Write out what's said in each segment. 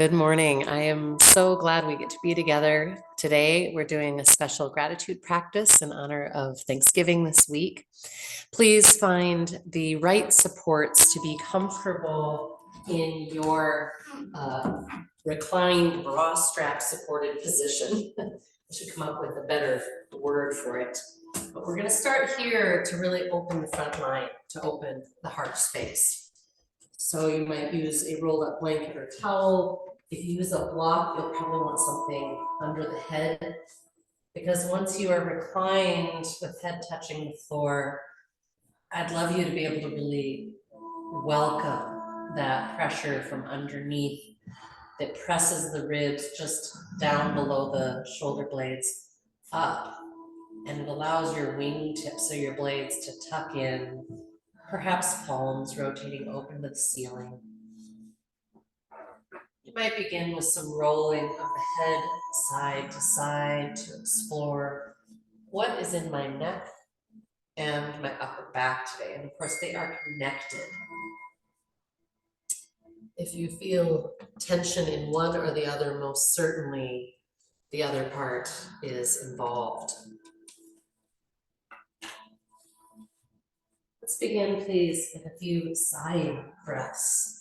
Good morning. I am so glad we get to be together today. We're doing a special gratitude practice in honor of Thanksgiving this week. Please find the right supports to be comfortable in your reclined bra strap supported position. I should come up with a better word for it. But we're going to start here to really open the front line, to open the heart space. So you might use a rolled up blanket or towel. If you use a block, you'll probably want something under the head, because once you are reclined with head touching the floor, I'd love you to be able to really welcome that pressure from underneath that presses the ribs just down below the shoulder blades up, and it allows your wingtips of your blades to tuck in, perhaps palms rotating open to the ceiling. You might begin with some rolling of the head side to side to explore what is in my neck and my upper back today. And of course, they are connected. If you feel tension in one or the other, most certainly the other part is involved. Let's begin, please, with a few sighing breaths.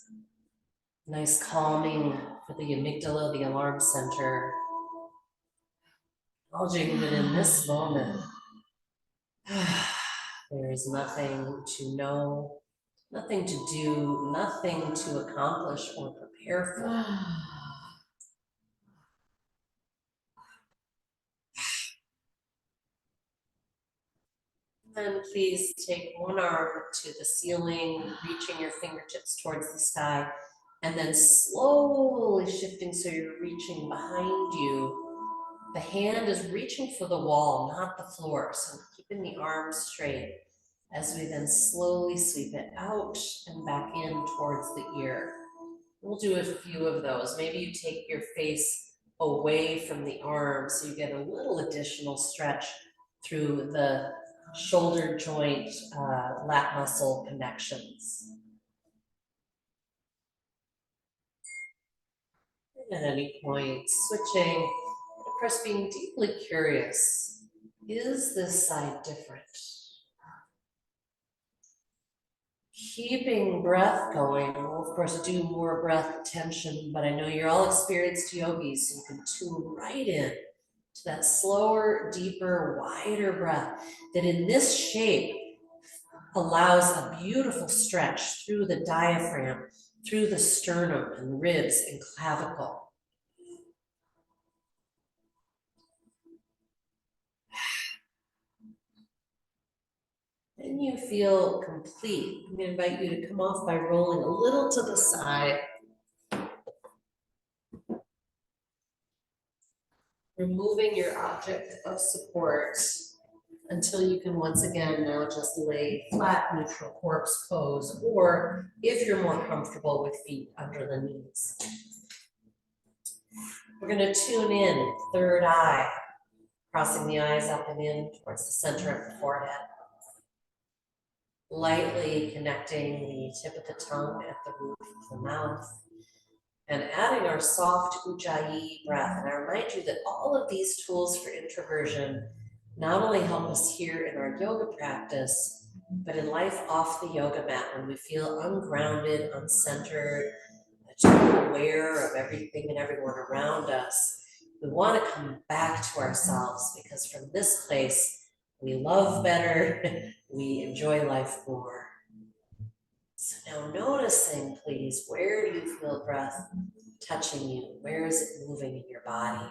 Nice calming for the amygdala, the alarm center. Acknowledging that in this moment, there is nothing to know, nothing to do, nothing to accomplish or prepare for. Then please take one arm to the ceiling, reaching your fingertips towards the sky, and then slowly shifting so you're reaching behind you. The hand is reaching for the wall, not the floor, so keeping the arms straight as we then slowly sweep it out and back in towards the ear. We'll do a few of those. Maybe you take your face away from the arms so you get a little additional stretch through the shoulder joint, lat muscle connections. And at any point, switching, of course, being deeply curious, is this side different? Keeping breath going. We'll of course do more breath tension, but I know you're all experienced yogis, so you can tune right in to that slower, deeper, wider breath that in this shape allows a beautiful stretch through the diaphragm, through the sternum and ribs and clavicle. And you feel complete. I'm going to invite you to come off by rolling a little to the side. Removing your object of support until you can once again now just lay flat neutral corpse pose, or if you're more comfortable with feet under the knees. We're going to tune in, third eye, crossing the eyes up and in towards the center of the forehead. Lightly connecting the tip of the tongue at the roof of the mouth. And adding our soft ujjayi breath. And I remind you that all of these tools for introversion not only help us here in our yoga practice, but in life off the yoga mat when we feel ungrounded, uncentered, too aware of everything and everyone around us. We want to come back to ourselves, because from this place, we love better, we enjoy life more. So now noticing, please, where do you feel breath touching you? Where is it moving in your body?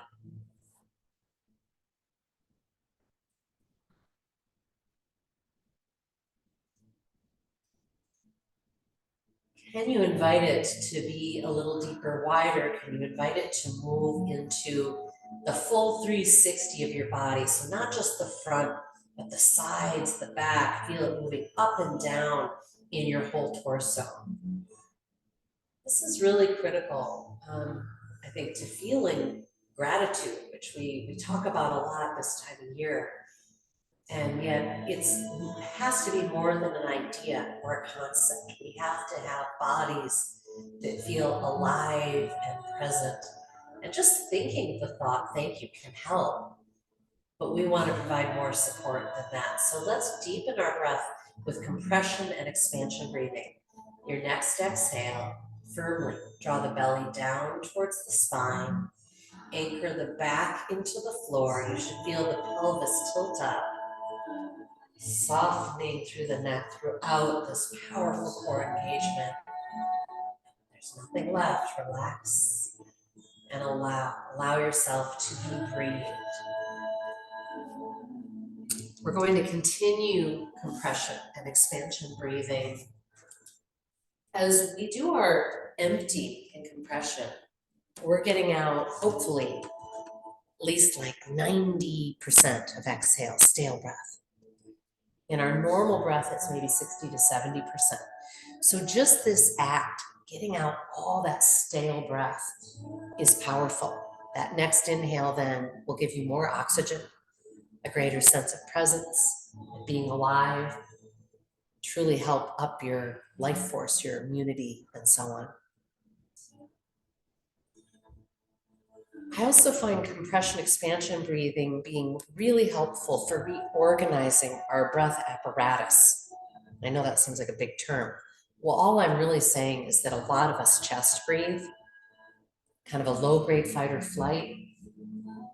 Can you invite it to be a little deeper, wider? Can you invite it to move into the full 360 of your body? So not just the front, but the sides, the back. Feel it moving up and down in your whole torso. This is really critical, I think, to feeling gratitude, which we talk about a lot this time of year. And yet it has to be more than an idea or a concept. We have to have bodies that feel alive and present. And just thinking the thought, thank you, can help. But we want to provide more support than that. So let's deepen our breath with compression and expansion breathing. Your next exhale, firmly draw the belly down towards the spine. Anchor the back into the floor. You should feel the pelvis tilt up, softening through the neck throughout this powerful core engagement. There's nothing left. Relax and allow yourself to be breathed. We're going to continue compression and expansion breathing. As we do our empty and compression, we're getting out, hopefully, at least like 90% of exhale, stale breath. In our normal breath, it's maybe 60 to 70%. So just this act, getting out all that stale breath, is powerful. That next inhale then will give you more oxygen, a greater sense of presence, being alive, truly help up your life force, your immunity, and so on. I also find compression expansion breathing being really helpful for reorganizing our breath apparatus. I know that seems like a big term. Well, all I'm really saying is that a lot of us chest breathe, kind of a low-grade fight or flight.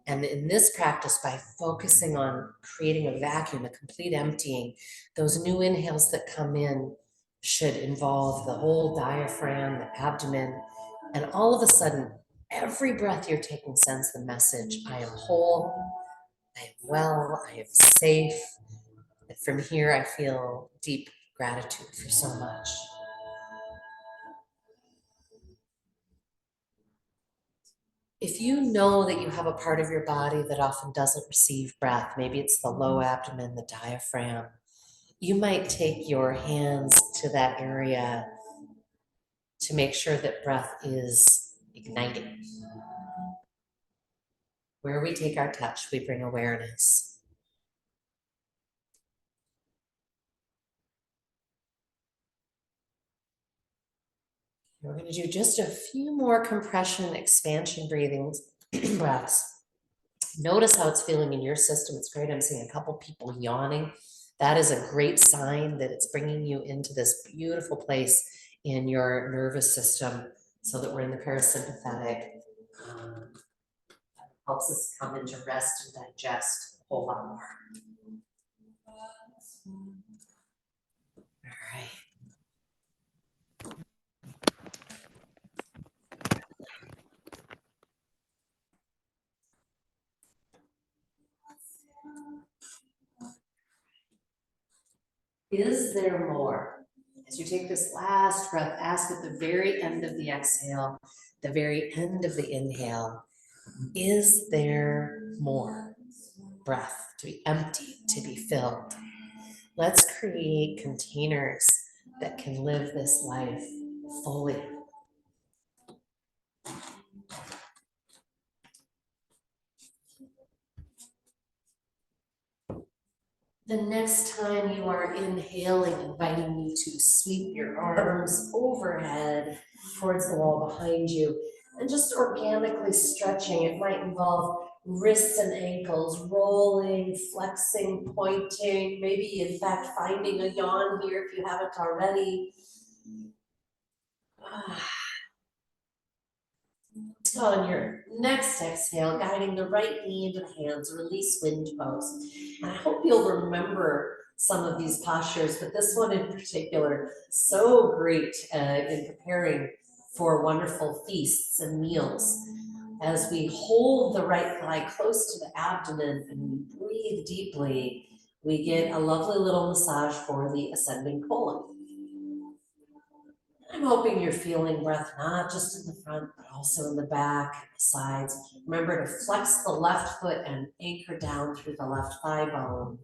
And in this practice, by focusing on creating a vacuum, a complete emptying, those new inhales that come in should involve the whole diaphragm, the abdomen, and all of a sudden, every breath you're taking sends the message, I am whole, I am well, I am safe. And from here, I feel deep gratitude for so much. If you know that you have a part of your body that often doesn't receive breath, maybe it's the low abdomen, the diaphragm, you might take your hands to that area to make sure that breath is igniting. Where we take our touch, we bring awareness. We're going to do just a few more compression, expansion breathings, breaths. Notice how it's feeling in your system. It's great. I'm seeing a couple people yawning. That is a great sign that it's bringing you into this beautiful place in your nervous system so that we're in the parasympathetic. Helps us come into rest and digest a whole lot more. All right. Is there more? As you take this last breath, ask at the very end of the exhale, the very end of the inhale, is there more breath to be emptied, to be filled? Let's create containers that can live this life fully. The next time you are inhaling, inviting you to sweep your arms overhead towards the wall behind you and just organically stretching. It might involve wrists and ankles rolling, flexing, pointing, maybe in fact finding a yawn here if you haven't already. On your next exhale, guiding the right knee into the hands, release wind pose. And I hope you'll remember some of these postures, but this one in particular, so great in preparing for wonderful feasts and meals. As we hold the right thigh close to the abdomen and we breathe deeply, we get a lovely little massage for the ascending colon. I'm hoping you're feeling breath not just in the front, but also in the back and the sides. Remember to flex the left foot and anchor down through the left thigh bone.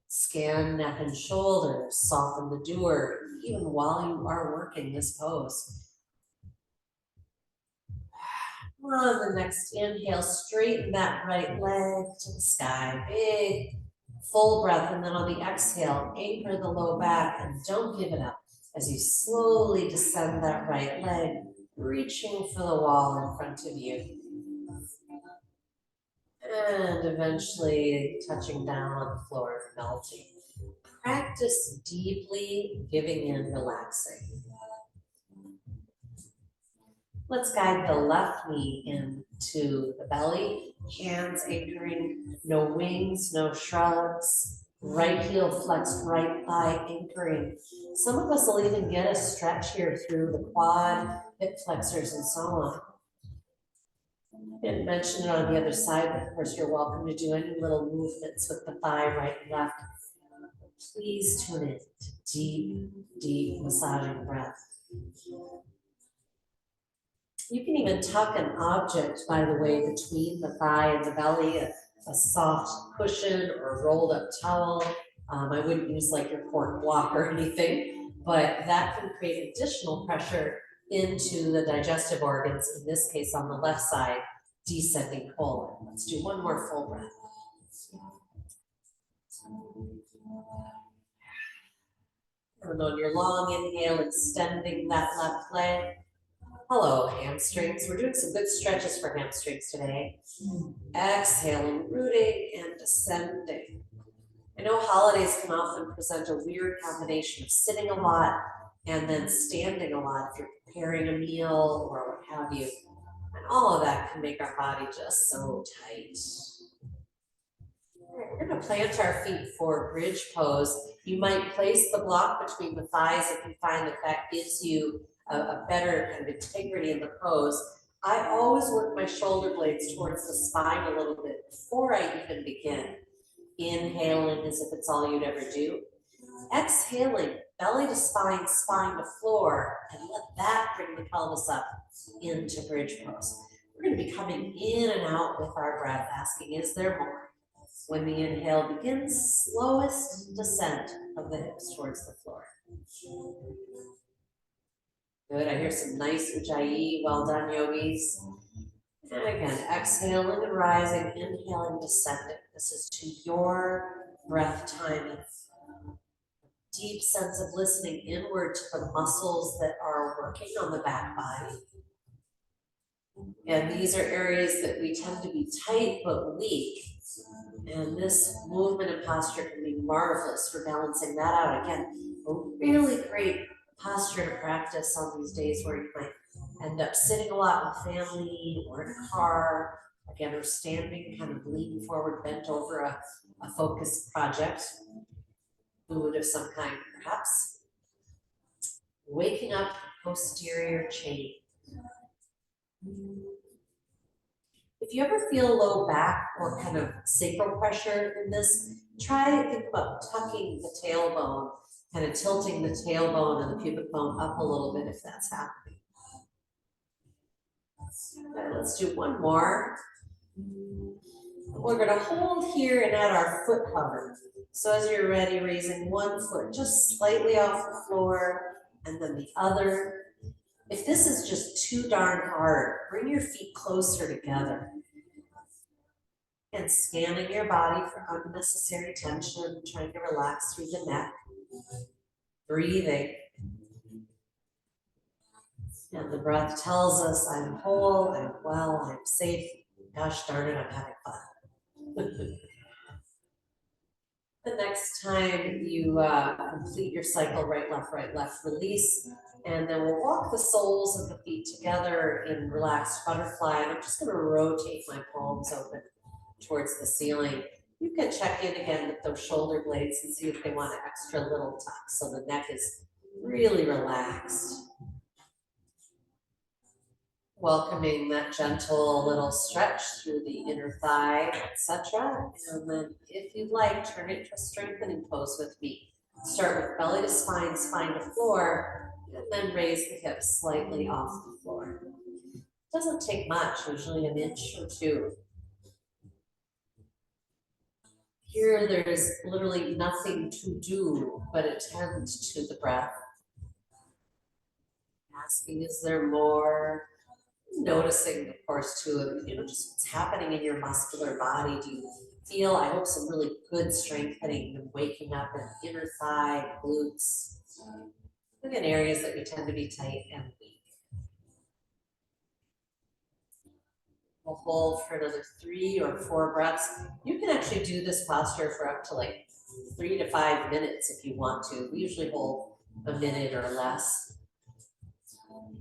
Scan neck and shoulders, soften the doer, even while you are working this pose. On the next inhale, straighten that right leg to the sky. Big, full breath. And then on the exhale, anchor the low back and don't give it up. as you slowly descend that right leg, reaching for the wall in front of you. And eventually touching down on the floor, melting. Practice deeply giving in, relaxing. Let's guide the left knee into the belly, hands anchoring, no wings, no shrugs. Right heel flexed, right thigh anchoring. Some of us will even get a stretch here through the quad, hip flexors, and so on. I didn't mention it on the other side, but of course you're welcome to do any little movements with the thigh, right and left. Please tune in to deep, deep massaging breath. You can even tuck an object, by the way, between the thigh and the belly, a soft cushion or rolled up towel. I wouldn't use like your pork block or anything, but that can create additional pressure into the digestive organs, in this case on the left side, descending colon. Let's do one more full breath. And on your long inhale, extending that left leg. Hello, hamstrings. We're doing some good stretches for hamstrings today. Exhaling, rooting, and descending. I know holidays can often present a weird combination of sitting a lot and then standing a lot if you're preparing a meal or what have you. And all of that can make our body just so tight. All right, we're going to plant our feet for bridge pose. You might place the block between the thighs if you find that that gives you a better kind of integrity in the pose. I always work my shoulder blades towards the spine a little bit before I even begin. Inhaling as if it's all you'd ever do. Exhaling, belly to spine, spine to floor, and let that bring the pelvis up into bridge pose. We're going to be coming in and out with our breath, asking, is there more? When the inhale begins, slowest descent of the hips towards the floor. Good, I hear some nice ujjayi, well done yogis. And again, exhaling and rising, inhaling, descending. This is to your breath timing. Deep sense of listening inward to the muscles that are working on the back body. And these are areas that we tend to be tight but weak. And this movement and posture can be marvelous for balancing that out. Again, a really great posture to practice on these days where you might end up sitting a lot with family or in a car, again, or standing, kind of leaning forward, bent over a focused project, food of some kind perhaps. Waking up posterior chain. If you ever feel low back or kind of sacral pressure in this, think about tucking the tailbone, kind of tilting the tailbone and the pubic bone up a little bit if that's happening. Okay, let's do one more. We're going to hold here and add our foot hover. So as you're ready, raising one foot just slightly off the floor and then the other. If this is just too darn hard, bring your feet closer together. And scanning your body for unnecessary tension, trying to relax through the neck. Breathing. And the breath tells us, I'm whole, I'm well, I'm safe. Gosh darn it, I'm having fun. The next time you complete your cycle, right, left, release. And then we'll walk the soles of the feet together in relaxed butterfly. And I'm just going to rotate my palms open towards the ceiling. You can check in again with those shoulder blades and see if they want an extra little tuck so the neck is really relaxed. Welcoming that gentle little stretch through the inner thigh, etc. And then if you'd like, turn it to a strengthening pose with me. Start with belly to spine, spine to floor, and then raise the hips slightly off the floor. It doesn't take much, usually an inch or two. Here, there's literally nothing to do but attend to the breath. Asking, is there more? Noticing, of course, too, just what's happening in your muscular body. Do you feel, I hope, some really good strengthening and waking up in inner thigh, glutes? Look at areas that we tend to be tight and weak. We'll hold for another 3 or 4 breaths. You can actually do this posture for up to like 3 to 5 minutes if you want to. We usually hold a minute or less. And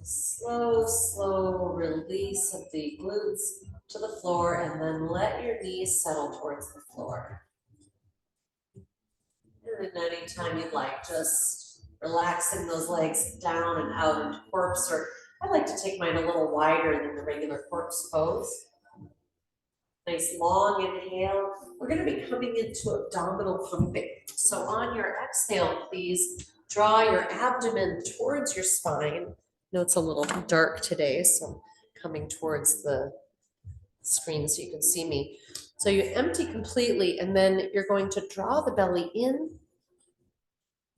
slow release of the glutes to the floor, and then let your knees settle towards the floor. And then anytime you'd like, just relaxing those legs down and out into corpse, or I like to take mine a little wider than the regular corpse pose. Nice long inhale. We're going to be coming into abdominal pumping. So on your exhale, please draw your abdomen towards your spine. I know it's a little dark today, so I'm coming towards the screen so you can see me. So you empty completely, and then you're going to draw the belly in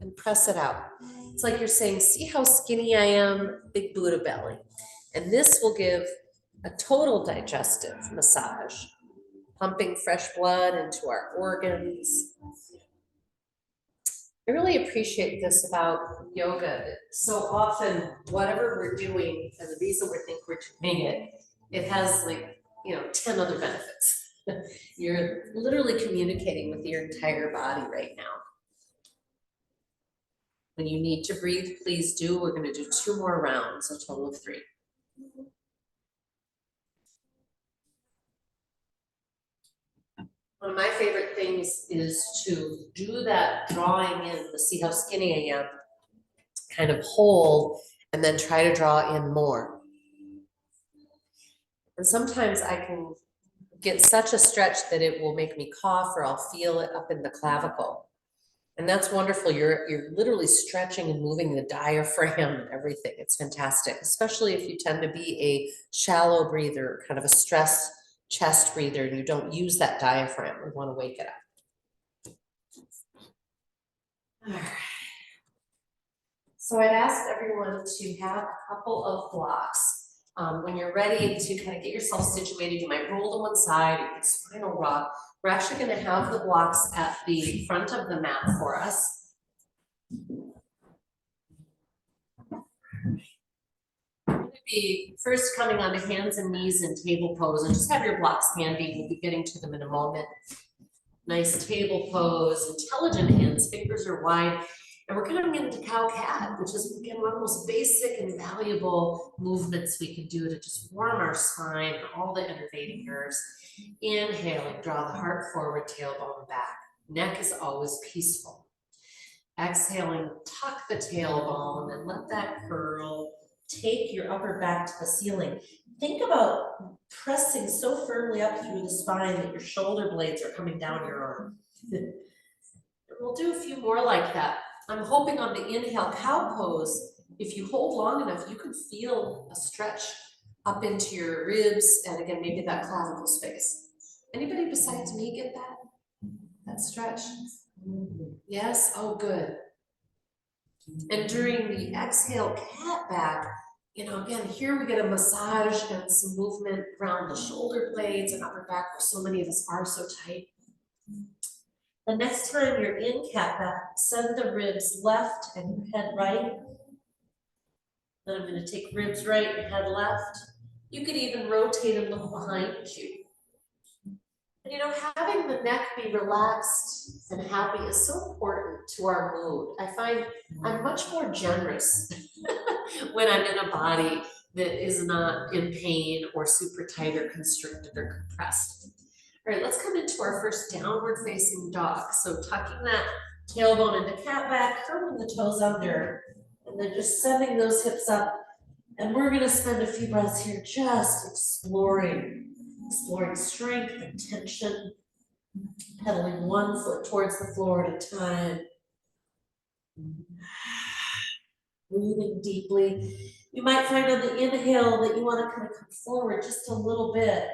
and press it out. It's like you're saying, see how skinny I am, big Buddha belly. And this will give a total digestive massage, pumping fresh blood into our organs. I really appreciate this about yoga. So often, whatever we're doing, and the reason we think we're doing it, it has like, 10 other benefits. You're literally communicating with your entire body right now. When you need to breathe, please do. We're going to do 2 more rounds, a total of 3. One of my favorite things is to do that drawing in, to see how skinny I am, kind of hold, and then try to draw in more. And sometimes I can get such a stretch that it will make me cough, or I'll feel it up in the clavicle. And that's wonderful. You're literally stretching and moving the diaphragm and everything. It's fantastic, especially if you tend to be a shallow breather, kind of a stressed chest breather, and you don't use that diaphragm. We want to wake it up. All right. So I'd ask everyone to have a couple of blocks. When you're ready to kind of get yourself situated, you might roll to one side, you can spinal rock. We're actually going to have the blocks at the front of the mat for us. We're going to be first coming onto hands and knees in table pose, and just have your blocks handy. We'll be getting to them in a moment. Nice table pose, intelligent hands, fingers are wide. And we're coming into cow-cat, which is, again, one of the most basic and valuable movements we can do to just warm our spine, all the innervating nerves. Inhaling, draw the heart forward, tailbone back. Neck is always peaceful. Exhaling, tuck the tailbone and let that curl. Take your upper back to the ceiling. Think about pressing so firmly up through the spine that your shoulder blades are coming down your arm. We'll do a few more like that. I'm hoping on the inhale, cow pose, if you hold long enough, you can feel a stretch up into your ribs, and again, maybe that clavicle space. Anybody besides me get that stretch? Yes? Oh, good. And during the exhale, cat back, again, here we get a massage and some movement around the shoulder blades and upper back, where so many of us are so tight. The next time you're in cat back, send the ribs left and head right. Then I'm going to take ribs right and head left. You could even rotate and look behind you. And having the neck be relaxed and happy is so important to our mood. I find I'm much more generous when I'm in a body that is not in pain or super tight or constricted or compressed. All right, let's come into our first downward facing dog. So tucking that tailbone into cat back, curling the toes under, and then just sending those hips up. And we're gonna spend a few breaths here just exploring strength and tension, pedaling one foot towards the floor at a time. Breathing deeply. You might find on the inhale that you want to kind of come forward just a little bit.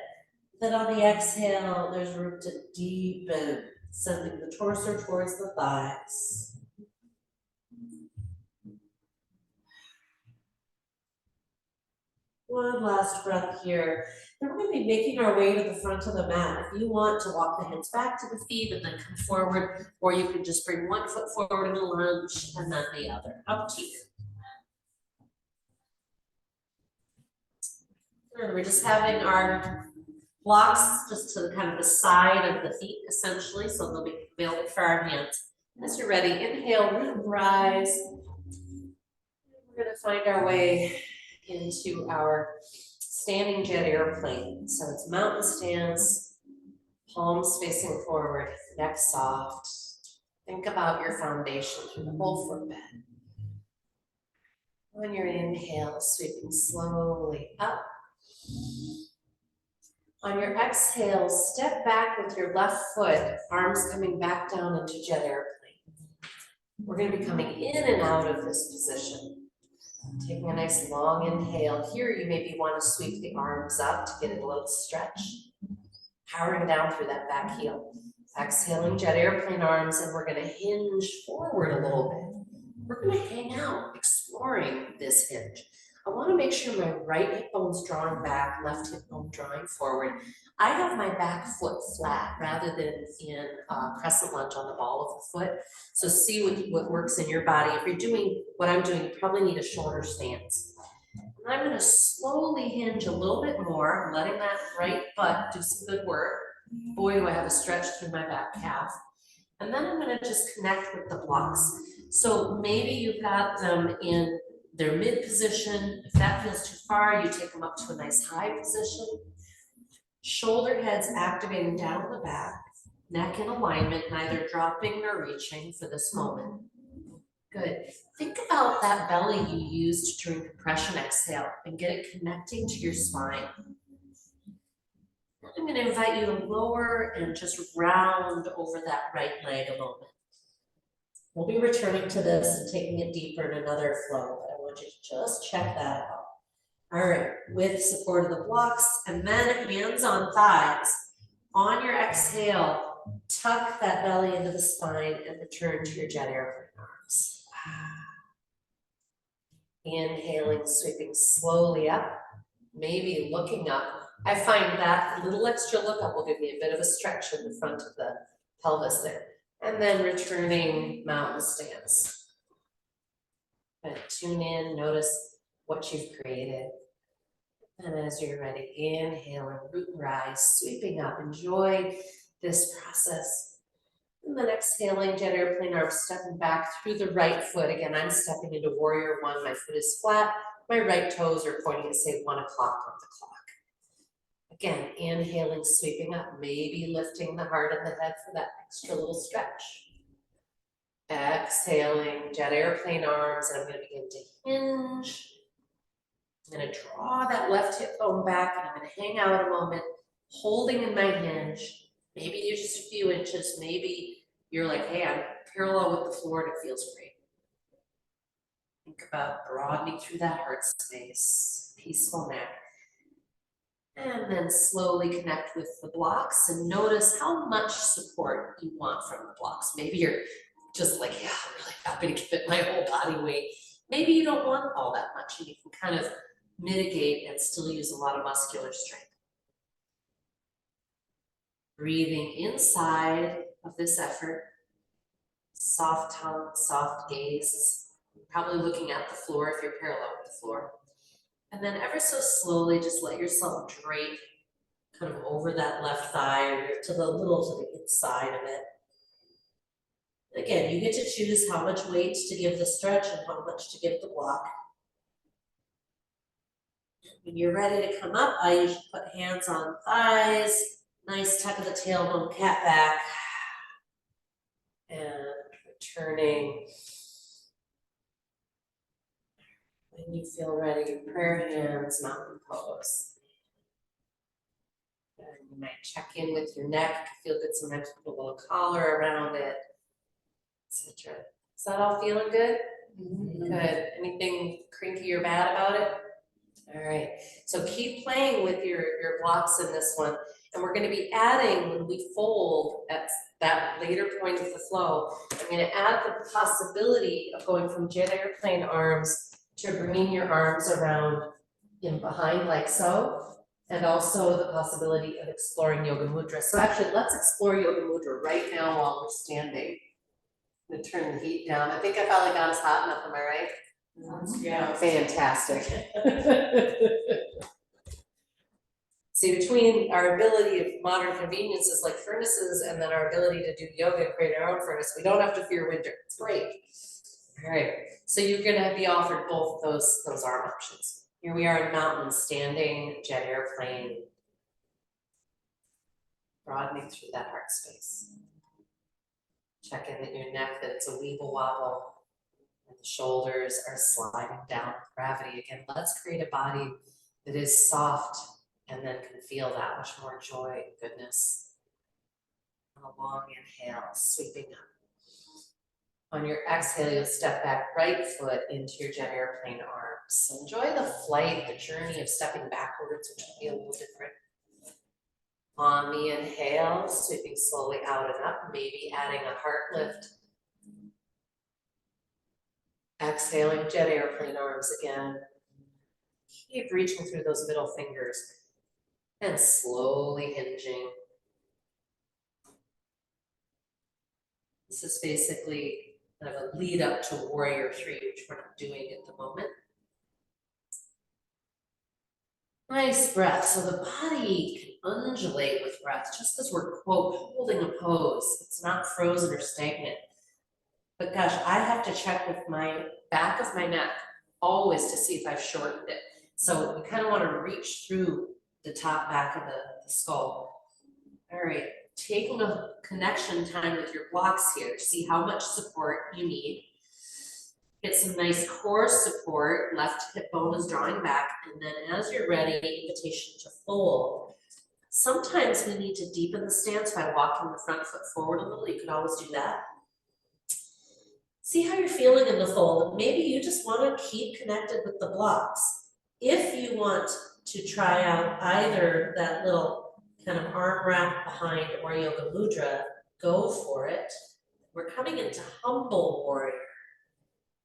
Then on the exhale, there's room to deepen, sending the torso towards the thighs. One last breath here. Then we're going to be making our way to the front of the mat. If you want to walk the hands back to the feet and then come forward, or you can just bring one foot forward in a lunge and then the other. Up to you. And we're just having our blocks just to kind of the side of the feet, essentially, so they'll be available for our hands. As you're ready, inhale, root and rise. We're going to find our way into our standing jet airplane. So it's mountain stance, palms facing forward, neck soft. Think about your foundation through the whole footbed. On your inhale, sweeping slowly up. On your exhale, step back with your left foot, arms coming back down into jet airplane. We're going to be coming in and out of this position. Taking a nice long inhale. Here you maybe want to sweep the arms up to get a little stretch. Powering down through that back heel. Exhaling jet airplane arms, and we're going to hinge forward a little bit. We're going to hang out, exploring this hinge. I want to make sure my right hip bone's drawing back, left hip bone drawing forward. I have my back foot flat rather than in crescent lunge on the ball of the foot. So see what works in your body. If you're doing what I'm doing, you probably need a shorter stance. And I'm going to slowly hinge a little bit more, letting that right butt do some good work. Boy, do I have a stretch through my back calf. And then I'm going to just connect with the blocks. So maybe you've got them in their mid position. If that feels too far, you take them up to a nice high position. Shoulder heads activating down the back, neck in alignment, neither dropping nor reaching for this moment. Good. Think about that belly you used during compression exhale and get it connecting to your spine. I'm going to invite you to lower and just round over that right leg a moment. We'll be returning to this and taking it deeper in another flow, but I want you to just check that out. All right, with support of the blocks, and then hands on thighs. On your exhale, tuck that belly into the spine and return to your jet airplane arms. Inhaling, sweeping slowly up, maybe looking up. I find that a little extra look up will give me a bit of a stretch in the front of the pelvis there. And then returning mountain stance. And tune in, notice what you've created. And as you're ready, inhaling, root and rise, sweeping up. Enjoy this process. And then exhaling, jet airplane arms, stepping back through the right foot. Again, I'm stepping into warrior one. My foot is flat. My right toes are pointing at, say, 1 o'clock on the clock. Again, inhaling, sweeping up, maybe lifting the heart and the head for that extra little stretch. Exhaling, jet airplane arms, and I'm going to begin to hinge. I'm going to draw that left hip bone back, and I'm going to hang out a moment, holding in my hinge. Maybe you're just a few inches. Maybe you're like, hey, I'm parallel with the floor and it feels great. Think about broadening through that heart space, peaceful neck. And then slowly connect with the blocks and notice how much support you want from the blocks. Maybe you're just like, yeah, I'm really happy to give it my whole body weight. Maybe you don't want all that much and you can kind of mitigate and still use a lot of muscular strength. Breathing inside of this effort, soft tongue, soft gaze, probably looking at the floor if you're parallel with the floor. And then ever so slowly, just let yourself drape kind of over that left thigh or to the inside of it. Again, you get to choose how much weight to give the stretch and how much to give the block. When you're ready to come up, I usually put hands on thighs, nice tuck of the tailbone, cat back, and returning. When you feel ready, prayer hands, mountain pose. And you might check in with your neck. Feel good sometimes, put a little collar around it, etc. Is that all feeling good? Mm-hmm. Good. Anything crinky or bad about it? All right. So keep playing with your blocks in this one. And we're going to be adding, when we fold at that later point of the flow, I'm going to add the possibility of going from jet airplane arms to bringing your arms around in behind like so, and also the possibility of exploring yoga mudra. So actually, let's explore yoga mudra right now while we're standing. I'm gonna turn the heat down. I think I finally got us hot enough, am I right? Yeah. Fantastic. See, between our ability of modern conveniences like furnaces and then our ability to do yoga and create our own furnace, we don't have to fear winter. It's great. All right, so you're gonna be offered both those arm options. Here we are in mountains, standing, jet airplane, broadening through that heart space. Check in that your neck, that it's a weeble wobble, and the shoulders are sliding down with gravity. Again, let's create a body that is soft and then can feel that much more joy and goodness. On a long inhale, sweeping up. On your exhale, you'll step back right foot into your jet airplane arms. Enjoy the flight, the journey of stepping backwards, which will be a little different. On the inhale, sweeping slowly out and up, maybe adding a heart lift. Exhaling, jet airplane arms again. Keep reaching through those middle fingers and slowly hinging. This is basically kind of a lead up to warrior three, which we're not doing at the moment. Nice breath. So the body can undulate with breath just as we're, quote, holding a pose. It's not frozen or stagnant. But gosh, I have to check with my back of my neck always to see if I've shortened it. So we kind of want to reach through the top back of the skull. All right, taking a connection time with your blocks here. See how much support you need. Get some nice core support. Left hip bone is drawing back. And then as you're ready, invitation to fold. Sometimes we need to deepen the stance by walking the front foot forward a little. You can always do that. See how you're feeling in the fold. Maybe you just want to keep connected with the blocks. If you want to try out either that little kind of arm wrap behind or yoga mudra, go for it. We're coming into humble warrior.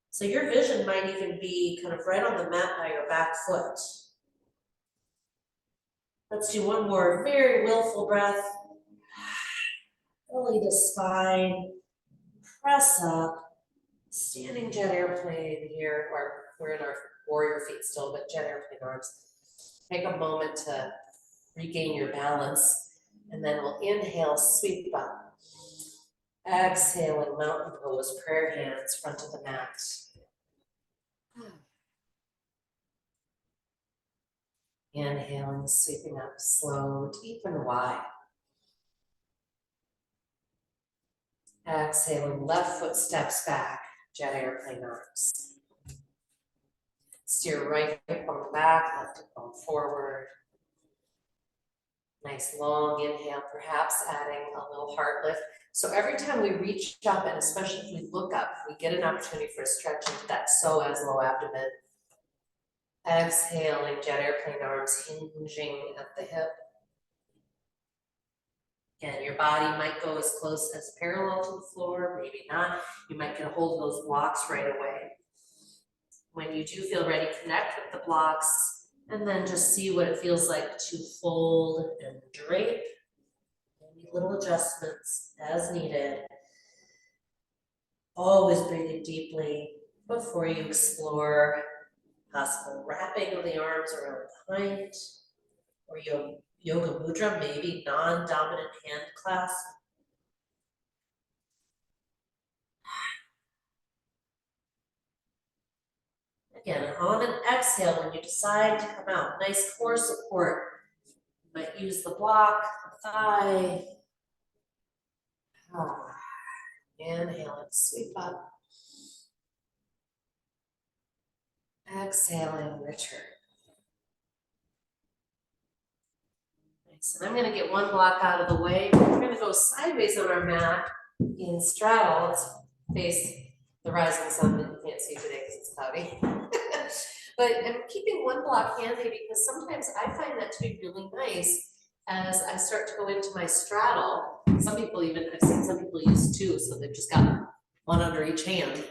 So your vision might even be kind of right on the mat by your back foot. Let's do one more very willful breath. Belly to spine, press up. Standing jet airplane here, or we're in our warrior feet still, but jet airplane arms. Take a moment to regain your balance, and then we'll inhale, sweep up. Exhaling, mountain pose, prayer hands, front of the mat. Inhaling, sweeping up, slow, deep and wide. Exhaling, left foot steps back, jet airplane arms. Steer right hip bone back, left hip bone forward. Nice long inhale, perhaps adding a little heart lift. So every time we reach up, and especially if we look up, we get an opportunity for a stretch into that psoas low abdomen. Exhaling, jet airplane arms hinging at the hip. Again, your body might go as close as parallel to the floor, maybe not. You might get a hold of those blocks right away. When you do feel ready, connect with the blocks and then just see what it feels like to fold and drape. Maybe little adjustments as needed. Always breathing deeply before you explore possible wrapping of the arms around behind, or yoga mudra, maybe non-dominant hand clasp. Again, on an exhale, when you decide to come out, nice core support. You might use the block, the thigh. Inhale and sweep up. Exhaling, return. Nice. And I'm going to get one block out of the way. We're going to go sideways on our mat in straddle. Let's face the rising sun that you can't see today because it's cloudy. But I'm keeping one block handy because sometimes I find that to be really nice as I start to go into my straddle. Some people even, I've seen some people use two, so they've just got one under each hand.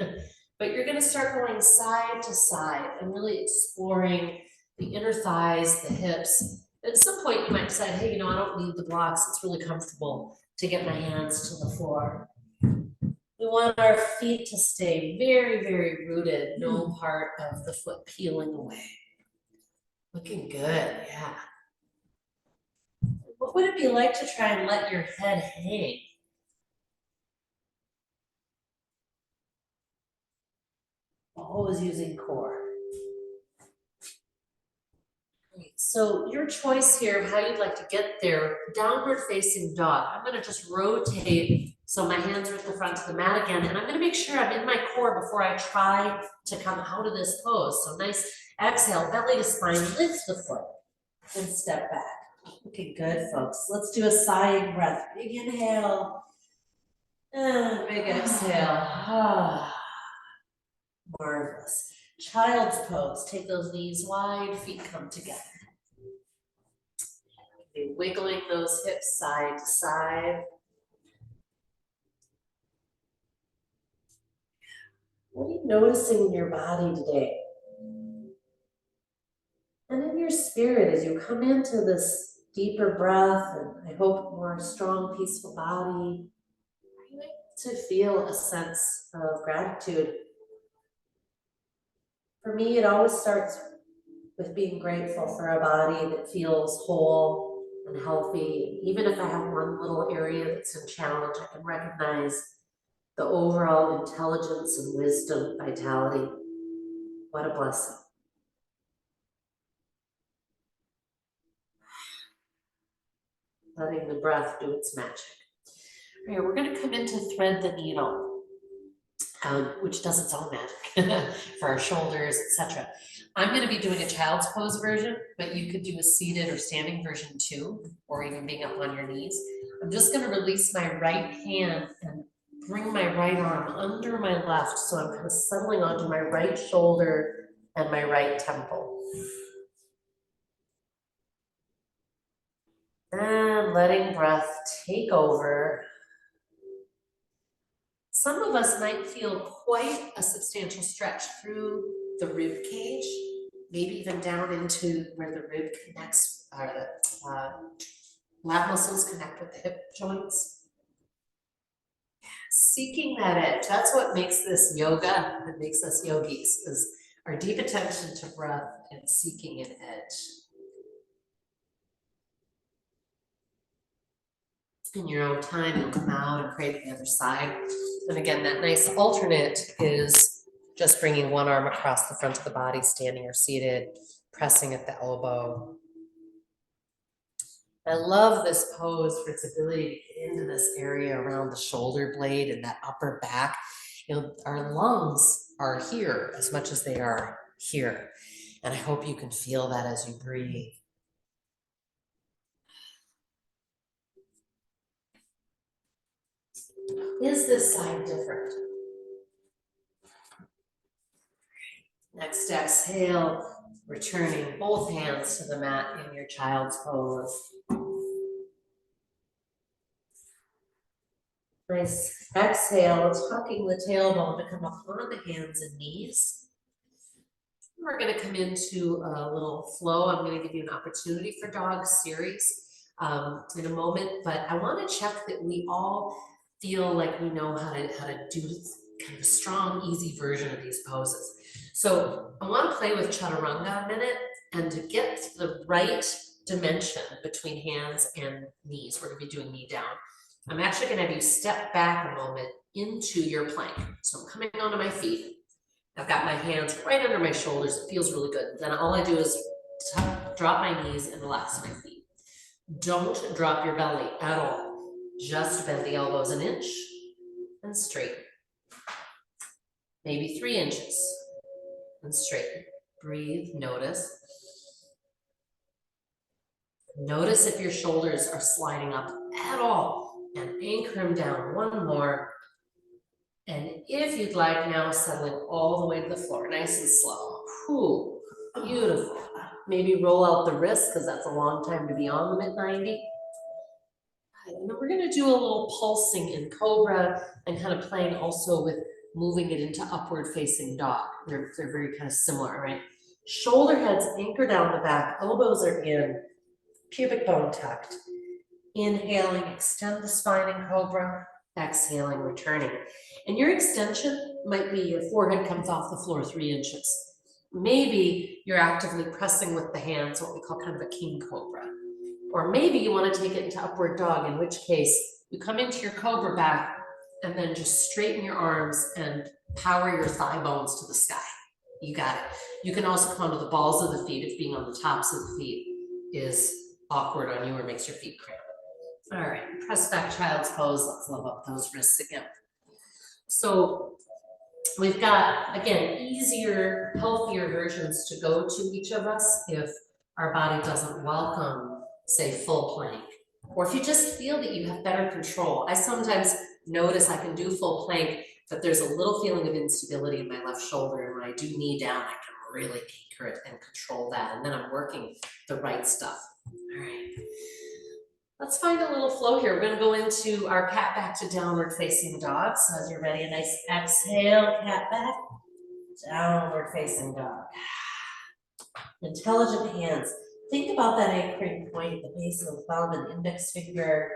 But you're going to start going side to side and really exploring the inner thighs, the hips. At some point, you might decide, hey, I don't need the blocks. It's really comfortable to get my hands to the floor. We want our feet to stay very, very rooted, no part of the foot peeling away. Looking good, yeah. What would it be like to try and let your head hang? Always using core. Great. So your choice here of how you'd like to get there, downward facing dog. I'm gonna just rotate so my hands are at the front of the mat again, and I'm gonna make sure I'm in my core before I try to come out of this pose. So nice exhale, belly to spine, lift the foot, and step back. Looking good, folks. Let's do a sighing breath. Big inhale, and big exhale. Marvelous. Child's pose. Take those knees wide, feet come together. Be wiggling those hips side to side. What are you noticing in your body today? And in your spirit as you come into this deeper breath, and I hope more strong, peaceful body, are you able to feel a sense of gratitude? For me, it always starts with being grateful for a body that feels whole and healthy. Even if I have one little area that's in challenge, I can recognize the overall intelligence and wisdom, vitality. What a blessing. Letting the breath do its magic. All right, we're gonna come in to thread the needle, which does its own magic for our shoulders, etc. I'm gonna be doing a child's pose version, but you could do a seated or standing version too, or even being up on your knees. I'm just gonna release my right hand and bring my right arm under my left, so I'm kind of settling onto my right shoulder and my right temple. And letting breath take over. Some of us might feel quite a substantial stretch through the rib cage, maybe even down into where the rib connects, lat muscles connect with the hip joints. Seeking that edge, that's what makes this yoga, that makes us yogis, is our deep attention to breath and seeking an edge. In your own time, you'll come out and create the other side. And again, that nice alternate is just bringing one arm across the front of the body, standing or seated, pressing at the elbow. I love this pose for its ability to get into this area around the shoulder blade and that upper back. Our lungs are here as much as they are here. And I hope you can feel that as you breathe. Is this side different? Next exhale, returning both hands to the mat in your child's pose. Nice exhale, tucking the tailbone to come up on the hands and knees. We're going to come into a little flow. I'm going to give you an opportunity for dog series in a moment, but I want to check that we all feel like we know how to do kind of a strong, easy version of these poses. So I want to play with chaturanga a minute, and to get the right dimension between hands and knees, we're going to be doing knee down. I'm actually going to have you step back a moment into your plank. So I'm coming onto my feet. I've got my hands right under my shoulders. It feels really good. Then all I do is drop my knees and relax my feet. Don't drop your belly at all. Just bend the elbows an inch and straighten. Maybe 3 inches and straighten. Breathe, notice. Notice if your shoulders are sliding up at all, and anchor them down. One more. And if you'd like, now settling all the way to the floor, nice and slow. Whew, beautiful. Maybe roll out the wrists, because that's a long time to be on them at 90. And then we're going to do a little pulsing in cobra, and kind of playing also with moving it into upward facing dog. They're very kind of similar, right? Shoulder heads anchor down the back, elbows are in, pubic bone tucked. Inhaling, extend the spine in cobra, exhaling, returning. And your extension might be your forehead comes off the floor 3 inches. Maybe you're actively pressing with the hands, what we call kind of a king cobra. Or maybe you want to take it into upward dog, in which case you come into your cobra back and then just straighten your arms and power your thigh bones to the sky. You got it. You can also come to the balls of the feet if being on the tops of the feet is awkward on you or makes your feet cramp. All right, press back child's pose. Let's love up those wrists again. So we've got, again, easier, healthier versions to go to each of us if our body doesn't welcome, say, full plank. Or if you just feel that you have better control. I sometimes notice I can do full plank, but there's a little feeling of instability in my left shoulder. And when I do knee down, I can really anchor it and control that. And then I'm working the right stuff. All right. Let's find a little flow here. We're going to go into our cat back to downward facing dog. So as you're ready, a nice exhale, cat back, downward facing dog. Intelligent hands. Think about that anchoring point at the base of the thumb and index finger.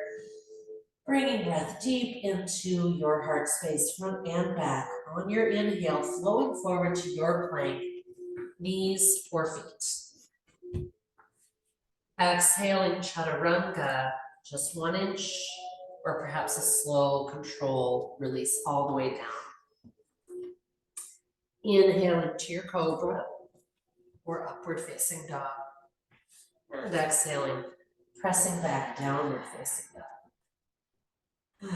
Bringing breath deep into your heart space, front and back. On your inhale, flowing forward to your plank, knees or feet. Exhaling chaturanga, just 1 inch, or perhaps a slow, controlled release all the way down. Inhaling to your cobra or upward facing dog. And exhaling, pressing back, downward facing dog.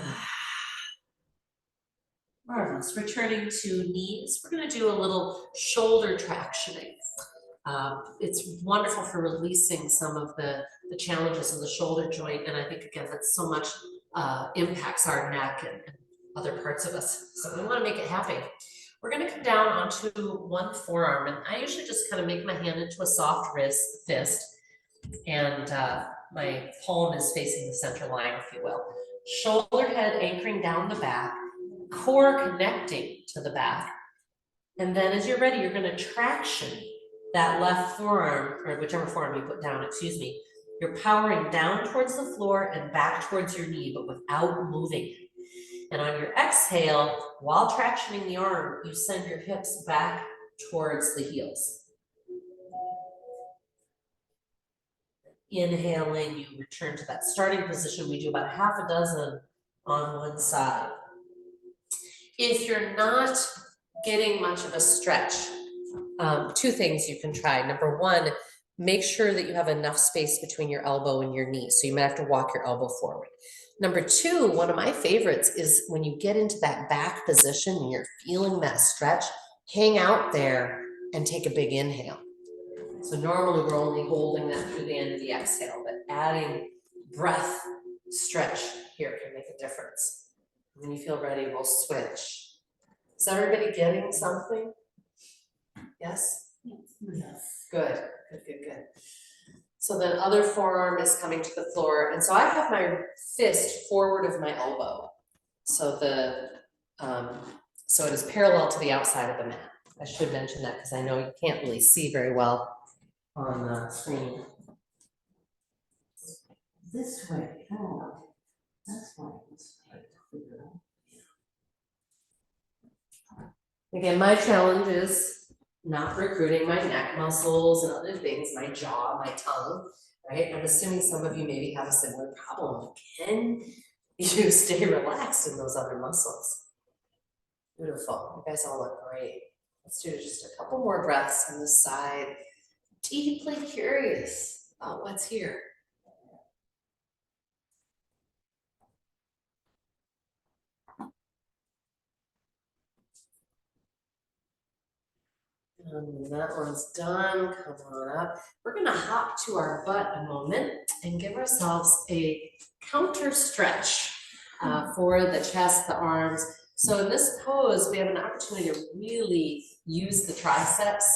Marvelous. Returning to knees, we're going to do a little shoulder tractioning. It's wonderful for releasing some of the challenges in the shoulder joint, and I think again that so much impacts our neck and other parts of us. So we want to make it happy. We're going to come down onto one forearm, and I usually just kind of make my hand into a soft fist, and my palm is facing the center line, if you will. Shoulder head anchoring down the back, core connecting to the back, and then as you're ready, you're going to traction that left forearm, or whichever forearm you put down, excuse me. You're powering down towards the floor and back towards your knee, but without moving it. And on your exhale, while tractioning the arm, you send your hips back towards the heels. Inhaling, you return to that starting position. We do about half a dozen on one side. If you're not getting much of a stretch, 2 things you can try. Number 1, make sure that you have enough space between your elbow and your knee. So you might have to walk your elbow forward. Number 2, one of my favorites is when you get into that back position and you're feeling that stretch, hang out there and take a big inhale. So normally we're only holding that through the end of the exhale, but adding breath stretch here can make a difference. When you feel ready, we'll switch. Is everybody getting something? Yes? Yes. Good. So the other forearm is coming to the floor. And so I have my fist forward of my elbow. So so it is parallel to the outside of the mat. I should mention that because I know you can't really see very well on the screen. This way. Oh, that's why it's hard to figure out. Again, my challenge is not recruiting my neck muscles and other things, my jaw, my tongue, right? I'm assuming some of you maybe have a similar problem. Can you stay relaxed in those other muscles? Beautiful. You guys all look great. Let's do just a couple more breaths on this side. Deeply curious about what's here. And that one's done. Come on up. We're going to hop to our butt a moment and give ourselves a counter stretch for the chest, the arms. So in this pose, we have an opportunity to really use the triceps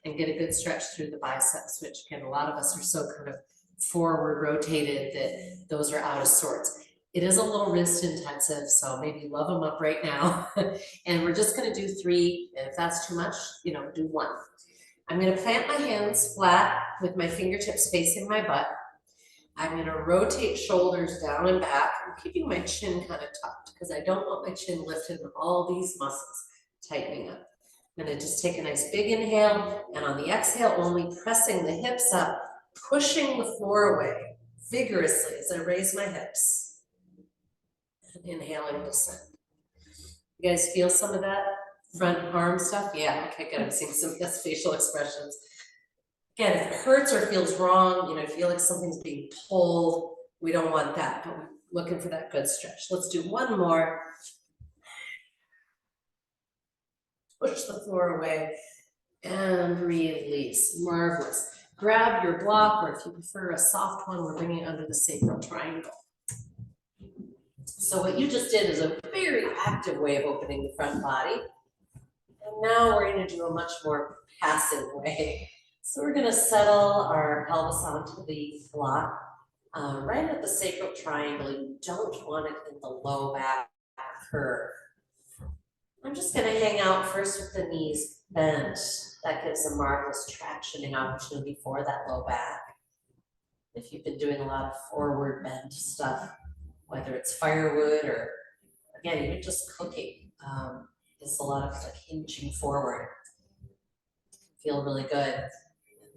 and get a good stretch through the biceps, which again, a lot of us are so kind of forward rotated that those are out of sorts. It is a little wrist intensive, so maybe love them up right now. And we're just going to do 3. And if that's too much, do 1. I'm gonna plant my hands flat with my fingertips facing my butt. I'm gonna rotate shoulders down and back. I'm keeping my chin kind of tucked because I don't want my chin lifted and all these muscles tightening up. I'm gonna just take a nice big inhale, and on the exhale, only pressing the hips up, pushing the floor away vigorously as I raise my hips. And inhaling, descend. You guys feel some of that front arm stuff? Yeah, okay, good. I'm seeing some yes, facial expressions. Again, if it hurts or feels wrong, you know, feel like something's being pulled, we don't want that, but we're looking for that good stretch. Let's do one more. Push the floor away and release. Marvelous. Grab your block, or if you prefer a soft one, we're bringing it under the sacral triangle. So what you just did is a very active way of opening the front body. And now we're going to do a much more passive way. So we're going to settle our pelvis onto the block right at the sacral triangle. You don't want it in the low back curve. I'm just going to hang out first with the knees bent. That gives a marvelous tractioning opportunity for that low back. If you've been doing a lot of forward bend stuff, whether it's firewood or, again, even just cooking, it's a lot of like hinging forward. Feel really good.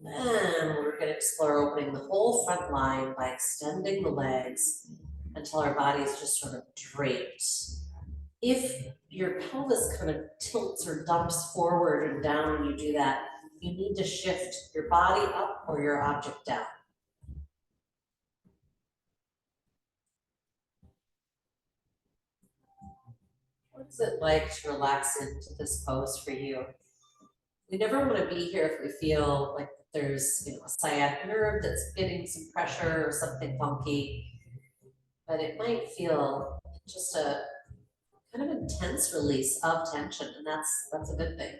And then we're going to explore opening the whole front line by extending the legs until our body is just sort of draped. If your pelvis kind of tilts or dumps forward and down when you do that, you need to shift your body up or your object down. What is it like to relax into this pose for you? We never want to be here if we feel like there's, you know, a sciatic nerve that's getting some pressure or something funky, but it might feel just a kind of intense release of tension, and that's a good thing.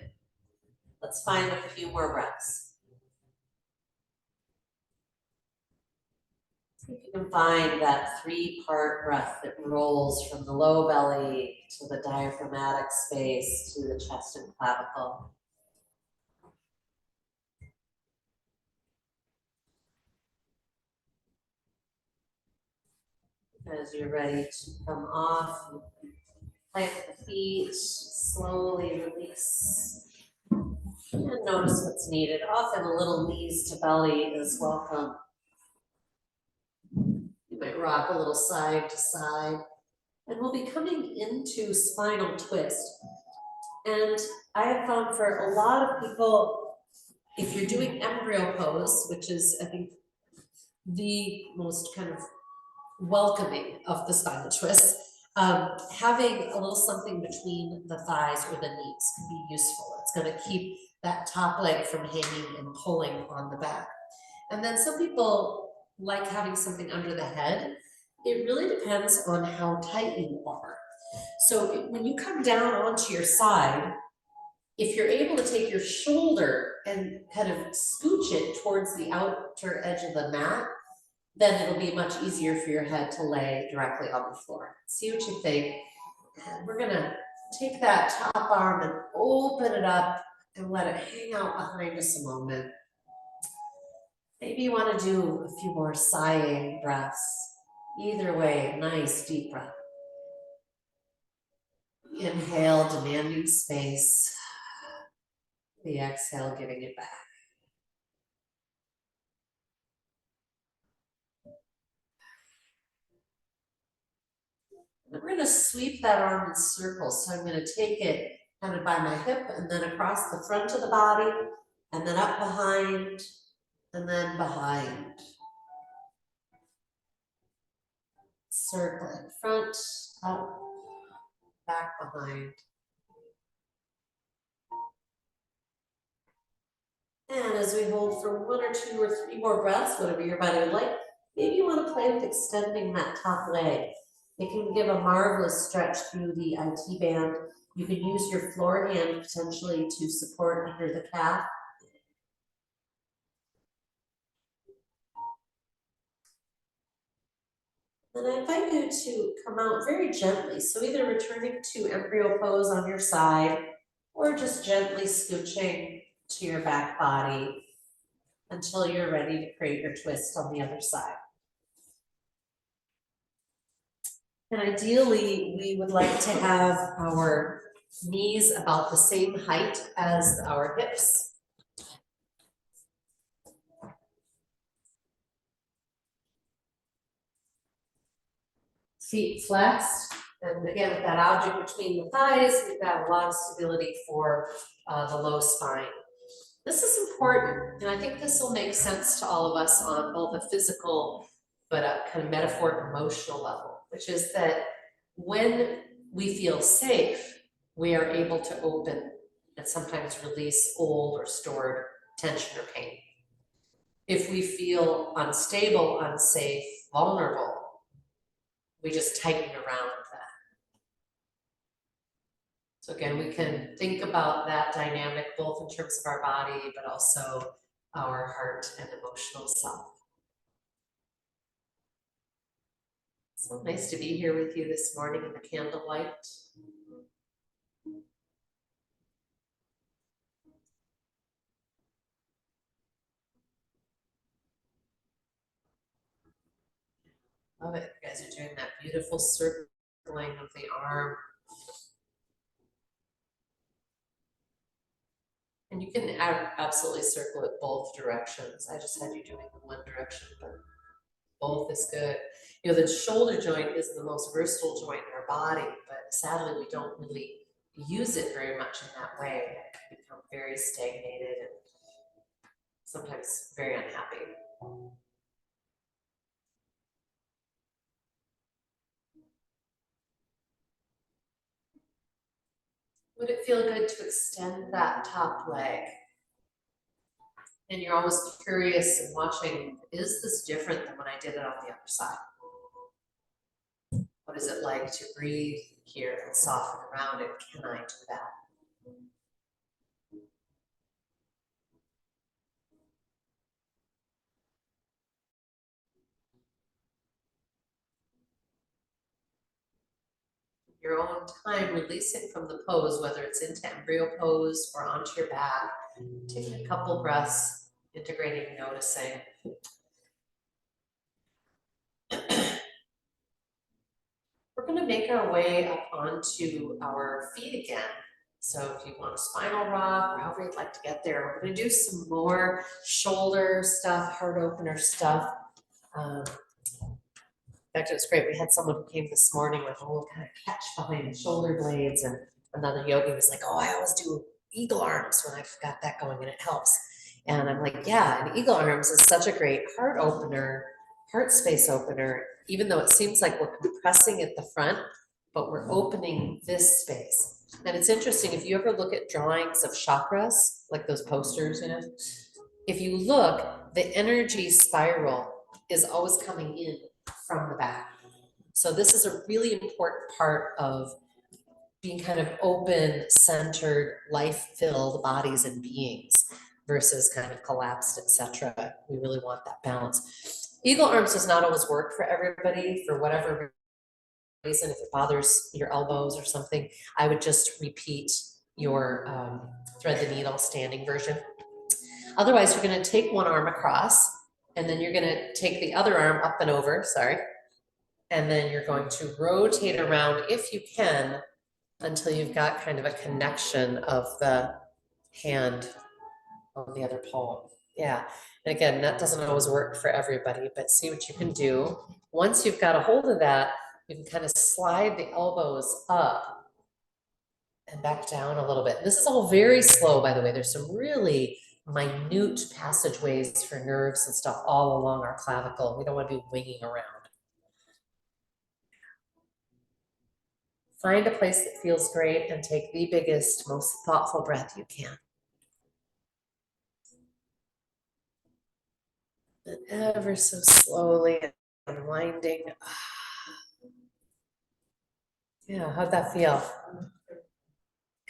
Let's find a few more breaths. See if you can find that 3-part breath that rolls from the low belly to the diaphragmatic space to the chest and clavicle. As you're ready to come off, plant the feet, slowly release. And notice what's needed. Often a little knees to belly is welcome. You might rock a little side to side. And we'll be coming into spinal twist. And I have found for a lot of people, if you're doing embryo pose, which is, I think, the most kind of welcoming of the spinal twist, having a little something between the thighs or the knees can be useful. It's going to keep that top leg from hanging and pulling on the back. And then some people like having something under the head. It really depends on how tight you are. So when you come down onto your side, if you're able to take your shoulder and kind of scooch it towards the outer edge of the mat, then it'll be much easier for your head to lay directly on the floor. See what you think. And we're gonna take that top arm and open it up and let it hang out behind us a moment. Maybe you want to do a few more sighing breaths. Either way, nice deep breath. Inhale, demanding space. The exhale, giving it back. And we're going to sweep that arm in circles. So I'm going to take it kind of by my hip and then across the front of the body and then up behind and then behind. Circle in front, up, back, behind. And as we hold for 1 or 2 or 3 more breaths, whatever your body would like, maybe you want to play with extending that top leg. It can give a marvelous stretch through the IT band. You can use your floor hand potentially to support under the calf. And I invite you to come out very gently. So either returning to embryo pose on your side or just gently scooching to your back body until you're ready to create your twist on the other side. And ideally, we would like to have our knees about the same height as our hips. Feet flexed, and again, with that object between the thighs, we've got a lot of stability for the low spine. This is important, and I think this will make sense to all of us on both a physical but a kind of metaphoric emotional level, which is that when we feel safe, we are able to open and sometimes release old or stored tension or pain. If we feel unstable, unsafe, vulnerable, we just tighten around that. So again, we can think about that dynamic both in terms of our body, but also our heart and emotional self. So nice to be here with you this morning in the candlelight. Love it. You guys are doing that beautiful circling of the arm. And you can absolutely circle it both directions. I just had you doing one direction, but both is good. You know, the shoulder joint is the most versatile joint in our body, but sadly we don't really use it very much in that way. It can become very stagnated and sometimes very unhappy. Would it feel good to extend that top leg? And you're always curious and watching, is this different than when I did it on the other side? What is it like to breathe here and soften around it? Can I do that? Your own time, releasing from the pose, whether it's into embryo pose or onto your back, taking a couple breaths, integrating, noticing. We're going to make our way up onto our feet again. So if you want a spinal rock or however you'd like to get there, we're going to do some more shoulder stuff, heart opener stuff. In fact, it was great. We had someone who came this morning with a little kind of catch behind the shoulder blades, and another yogi was like, oh, I always do eagle arms when I've got that going and it helps. And I'm like, yeah, and eagle arms is such a great heart opener, heart space opener, even though it seems like we're compressing at the front, but we're opening this space. And it's interesting, if you ever look at drawings of chakras, like those posters, you know, if you look, the energy spiral is always coming in from the back. So this is a really important part of being kind of open, centered, life-filled bodies and beings versus kind of collapsed, etc. We really want that balance. Eagle arms does not always work for everybody for whatever reason. If it bothers your elbows or something, I would just repeat your thread the needle standing version. Otherwise, you're going to take one arm across, and then you're going to take the other arm up and over, and then you're going to rotate around if you can until you've got kind of a connection of the hand on the other palm. Yeah, and again, that doesn't always work for everybody, but see what you can do. Once you've got a hold of that, you can kind of slide the elbows up and back down a little bit. This is all very slow, by the way. There's some really minute passageways for nerves and stuff all along our clavicle. We don't want to be winging around. Find a place that feels great and take the biggest, most thoughtful breath you can. And ever so slowly unwinding. Yeah, how'd that feel?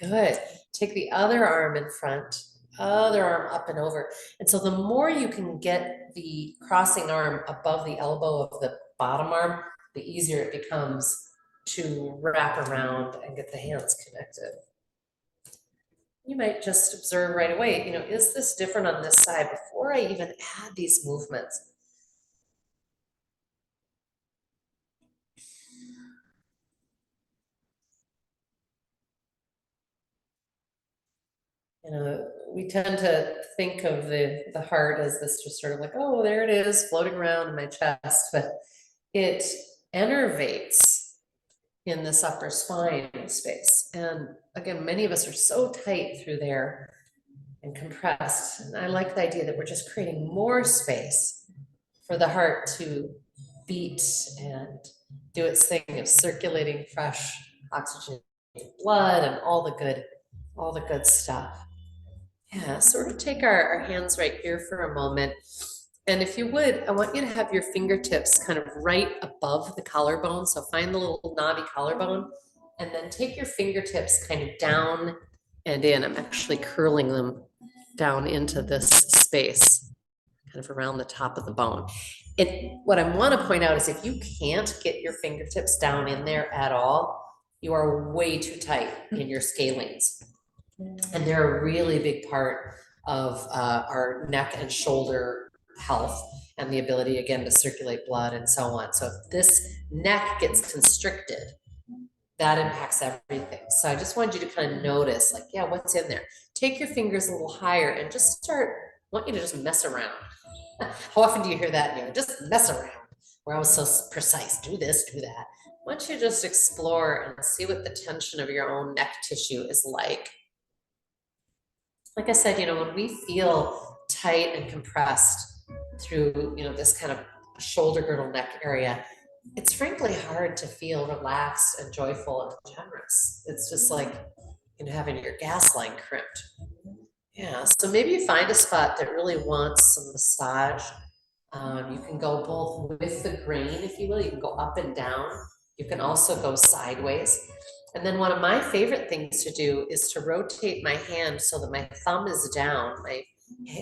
Good. Take the other arm in front, other arm up and over. And so the more you can get the crossing arm above the elbow of the bottom arm, the easier it becomes to wrap around and get the hands connected. You might just observe right away, is this different on this side before I even add these movements? We tend to think of the heart as this just sort of like, oh, there it is floating around in my chest, but it enervates in this upper spine space. And again, many of us are so tight through there and compressed. And I like the idea that we're just creating more space for the heart to beat and do its thing of circulating fresh oxygenated blood and all the good stuff. Yeah, sort of take our hands right here for a moment. And if you would, I want you to have your fingertips kind of right above the collarbone. So find the little knobby collarbone and then take your fingertips kind of down and in. I'm actually curling them down into this space, kind of around the top of the bone. What I want to point out is if you can't get your fingertips down in there at all, you are way too tight in your scalenes. And they're a really big part of our neck and shoulder health and the ability, again, to circulate blood and so on. So if this neck gets constricted, that impacts everything. So I just wanted you to kind of notice, like, yeah, what's in there? Take your fingers a little higher and just start, I want you to just mess around. How often do you hear that? Just mess around. We're always so precise, do this, do that. Why don't you just explore and see what the tension of your own neck tissue is like? Like I said, when we feel tight and compressed through, this kind of shoulder girdle neck area, it's frankly hard to feel relaxed and joyful and generous. It's just like, having your gas line crimped. Yeah, so maybe you find a spot that really wants some massage. You can go both with the grain, if you will. You can go up and down. You can also go sideways. And then one of my favorite things to do is to rotate my hand so that my thumb is down, my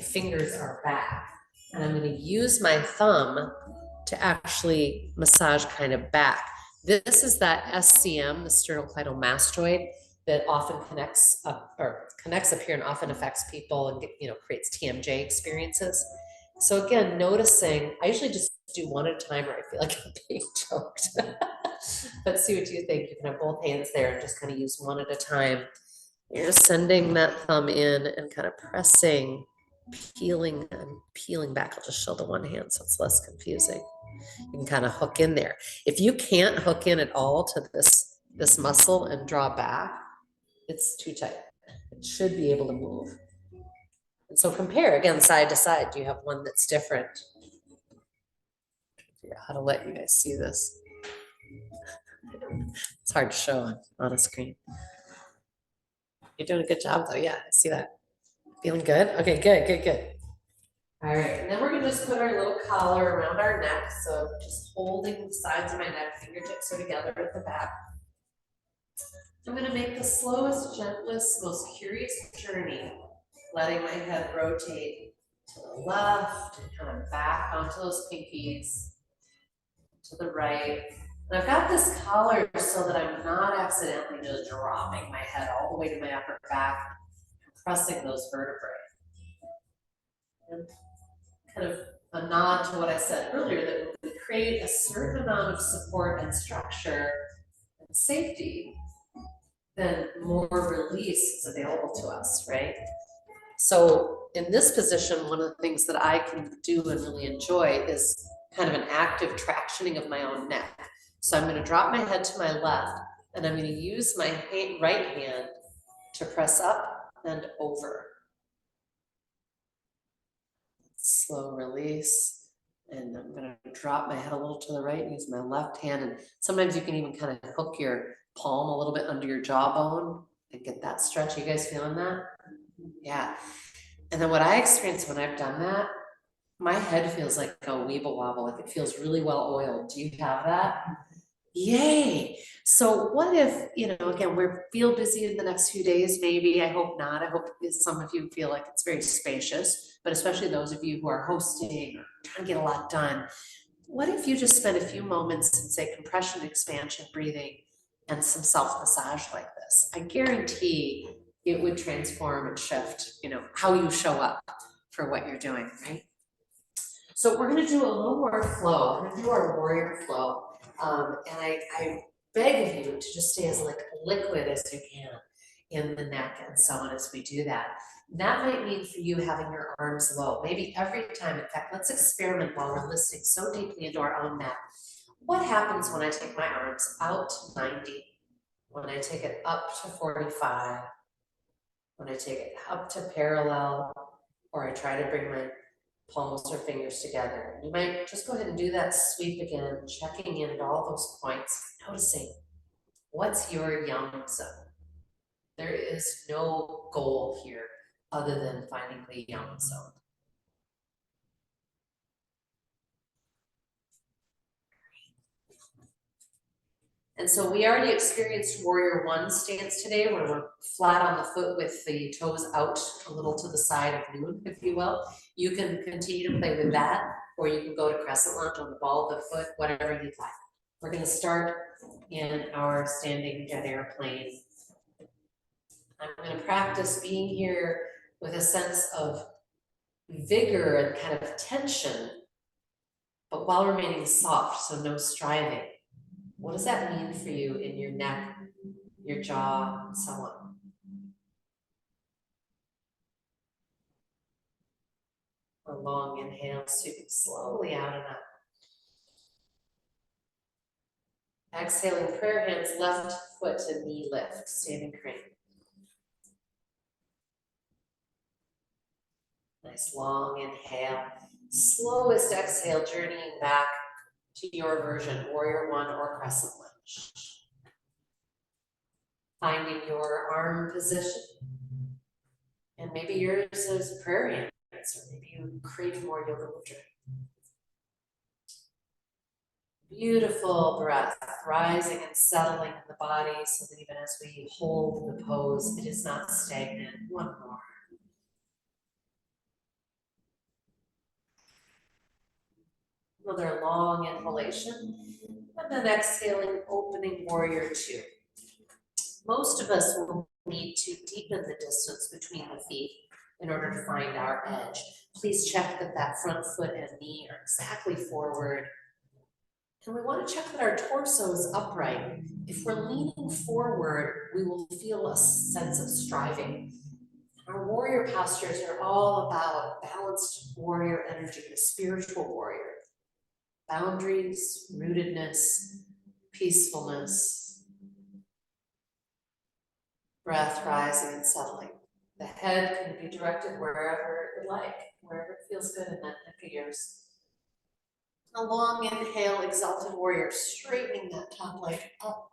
fingers are back. And I'm going to use my thumb to actually massage kind of back. This is that SCM, the sternocleidomastoid, that often connects up here and often affects people and creates TMJ experiences. So again, noticing, I usually just do one at a time or I feel like I'm being choked. But see what you think. You can have both hands there and just kind of use one at a time. You're just sending that thumb in and kind of pressing, peeling and peeling back. I'll just show the one hand so it's less confusing. You can kind of hook in there. If you can't hook in at all to this muscle and draw back, it's too tight. It should be able to move. And so compare again, side to side. Do you have one that's different? Figure out how to let you guys see this. It's hard to show on a screen. You're doing a good job though. Yeah, I see that. Feeling good? Okay, good. All right, and then we're gonna just put our little collar around our neck. So just holding the sides of my neck, fingertips are together at the back. I'm gonna make the slowest, gentlest, most curious journey, letting my head rotate to the left and kind of back onto those pinkies, to the right. And I've got this collar so that I'm not accidentally just dropping my head all the way to my upper back, compressing those vertebrae. And kind of a nod to what I said earlier, that when we create a certain amount of support and structure and safety, then more release is available to us, right? So in this position, one of the things that I can do and really enjoy is kind of an active tractioning of my own neck. So I'm going to drop my head to my left, and I'm going to use my right hand to press up and over. Slow release. And I'm going to drop my head a little to the right and use my left hand. And sometimes you can even kind of hook your palm a little bit under your jawbone and get that stretch. You guys feeling that? Yeah. And then what I experience when I've done that, my head feels like a weeble wobble, like it feels really well oiled. Do you have that? Yay. So what if, again, we're feel busy in the next few days, maybe, I hope not. I hope some of you feel like it's very spacious, but especially those of you who are hosting or trying to get a lot done. What if you just spend a few moments in, say, compression, expansion, breathing, and some self-massage like this? I guarantee it would transform and shift, you know, how you show up for what you're doing, right? So we're gonna do a little more flow. We're gonna do our warrior flow. And I beg of you to just stay as like liquid as you can in the neck and so on as we do that. That might mean for you having your arms low, maybe every time. In fact, let's experiment while we're listening so deeply into our own neck. What happens when I take my arms out to 90, when I take it up to 45, when I take it up to parallel, or I try to bring my palms or fingers together? You might just go ahead and do that sweep again, checking in at all those points, noticing what's your yum zone. There is no goal here other than finding the yum zone. And so we already experienced warrior one stance today, where we're flat on the foot with the toes out a little to the side of noon, if you will. You can continue to play with that, or you can go to crescent lunge on the ball of the foot, whatever you'd like. We're gonna start in our standing jet airplane. I'm gonna practice being here with a sense of vigor and kind of tension, but while remaining soft, so no striving. What does that mean for you in your neck, your jaw, and so on? A long inhale, sweeping slowly out and up. Exhaling, prayer hands, left foot to knee lift, standing crane. Nice long inhale. Slowest exhale, journeying back to your version, warrior one or crescent lunge. Finding your arm position. And maybe yours is prayer hands, or maybe you crave more yoga mudra. Beautiful breath, rising and settling in the body so that even as we hold the pose, it is not stagnant. One more. Another long inhalation, and then exhaling, opening warrior two. Most of us will need to deepen the distance between the feet in order to find our edge. Please check that that front foot and knee are exactly forward. And we want to check that our torso is upright. If we're leaning forward, we will feel a sense of striving. Our warrior postures are all about balanced warrior energy, the spiritual warrior. Boundaries, rootedness, peacefulness, breath rising and settling. The head can be directed wherever it would like, wherever it feels good in that neck of yours. A long inhale, exalted warrior, straightening that top leg up.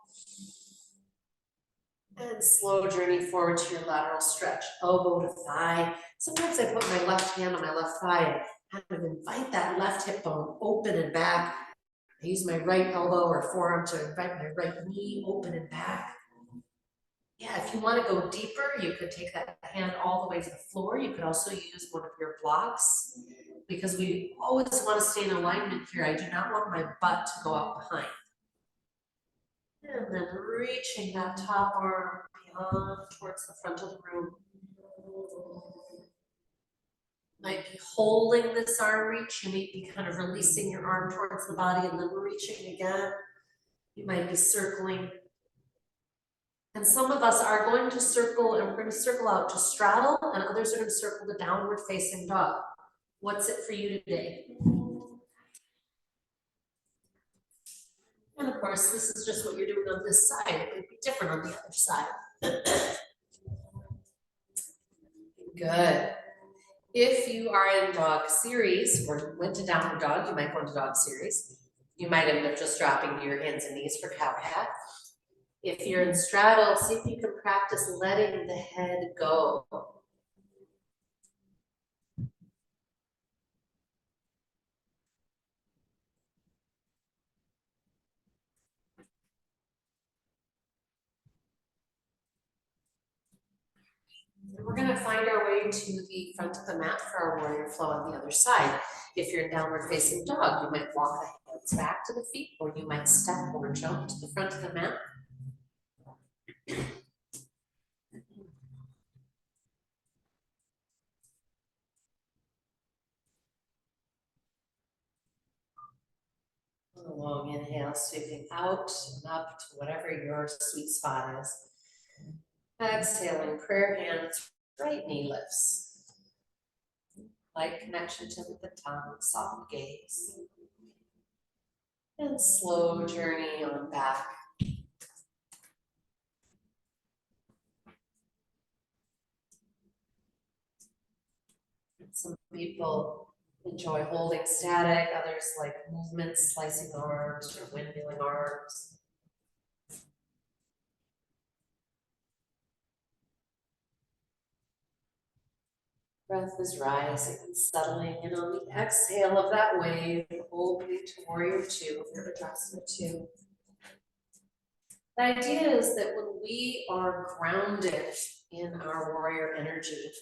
And slow journey forward to your lateral stretch, elbow to thigh. Sometimes I put my left hand on my left thigh and kind of invite that left hip bone open and back. I use my right elbow or forearm to invite my right knee open and back. Yeah, if you want to go deeper, you could take that hand all the way to the floor. You could also use one of your blocks, because we always want to stay in alignment here. I do not want my butt to go out behind. And then reaching that top arm beyond towards the front of the room. Might be holding this arm reach. You might be kind of releasing your arm towards the body and then reaching again. You might be circling. And some of us are going to circle, and we're going to circle out to straddle, and others are going to circle the downward facing dog. What's it for you today? And of course, this is just what you're doing on this side. It could be different on the other side. Good. If you are in dog series, or went to downward dog, you might go into dog series. You might end up just dropping to your hands and knees for cow cat. If you're in straddle, see if you can practice letting the head go. And we're going to find our way to the front of the mat for our warrior flow on the other side. If you're in downward facing dog, you might walk the hands back to the feet, or you might step or jump to the front of the mat. A long inhale, sweeping out and up to whatever your sweet spot is. Exhaling, prayer hands, right knee lifts. Light connection to the tongue, soft gaze. And slow journey on back. Some people enjoy holding static, others like movements, slicing arms or windmilling arms. Breath is rising and settling, and on the exhale of that wave, opening to warrior two, Virabhadrasana 2. The idea is that when we are grounded in our warrior energy,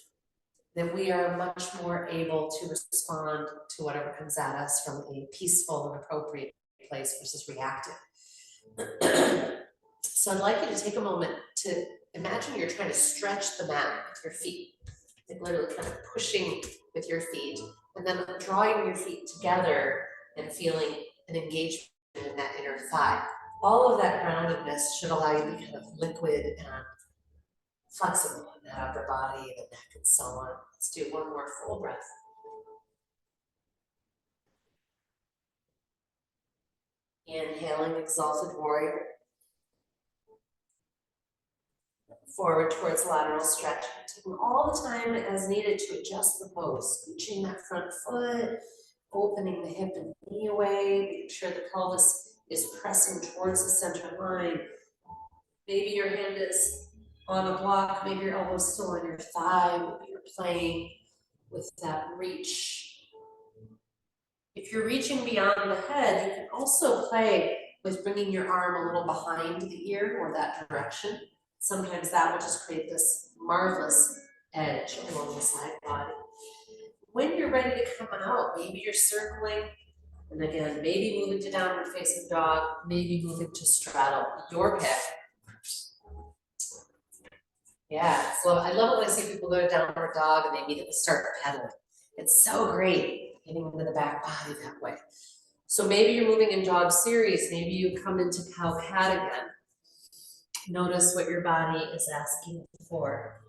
that we are much more able to respond to whatever comes at us from a peaceful and appropriate place versus reactive. So I'd like you to take a moment to imagine you're trying to stretch the mat with your feet, like literally kind of pushing with your feet, and then drawing your feet together and feeling an engagement in that inner thigh. All of that groundedness should allow you to be kind of liquid and flexible in that upper body, the neck, and so on. Let's do one more full breath. Inhaling, exalted warrior. Forward towards lateral stretch, taking all the time as needed to adjust the pose, scooching that front foot, opening the hip and knee away, making sure the pelvis is pressing towards the center line. Maybe your hand is on a block, maybe your elbow's still on your thigh, maybe you're playing with that reach. If you're reaching beyond the head, you can also play with bringing your arm a little behind the ear or that direction. Sometimes that will just create this marvelous edge along the side body. When you're ready to come out, maybe you're circling, and again, maybe moving to downward facing dog, maybe moving to straddle, your pick. Yeah, so I love it when I see people go to downward dog and they immediately start pedaling. It's so great getting into the back body that way. So maybe you're moving in dog series, maybe you come into cow cat again. Notice what your body is asking for.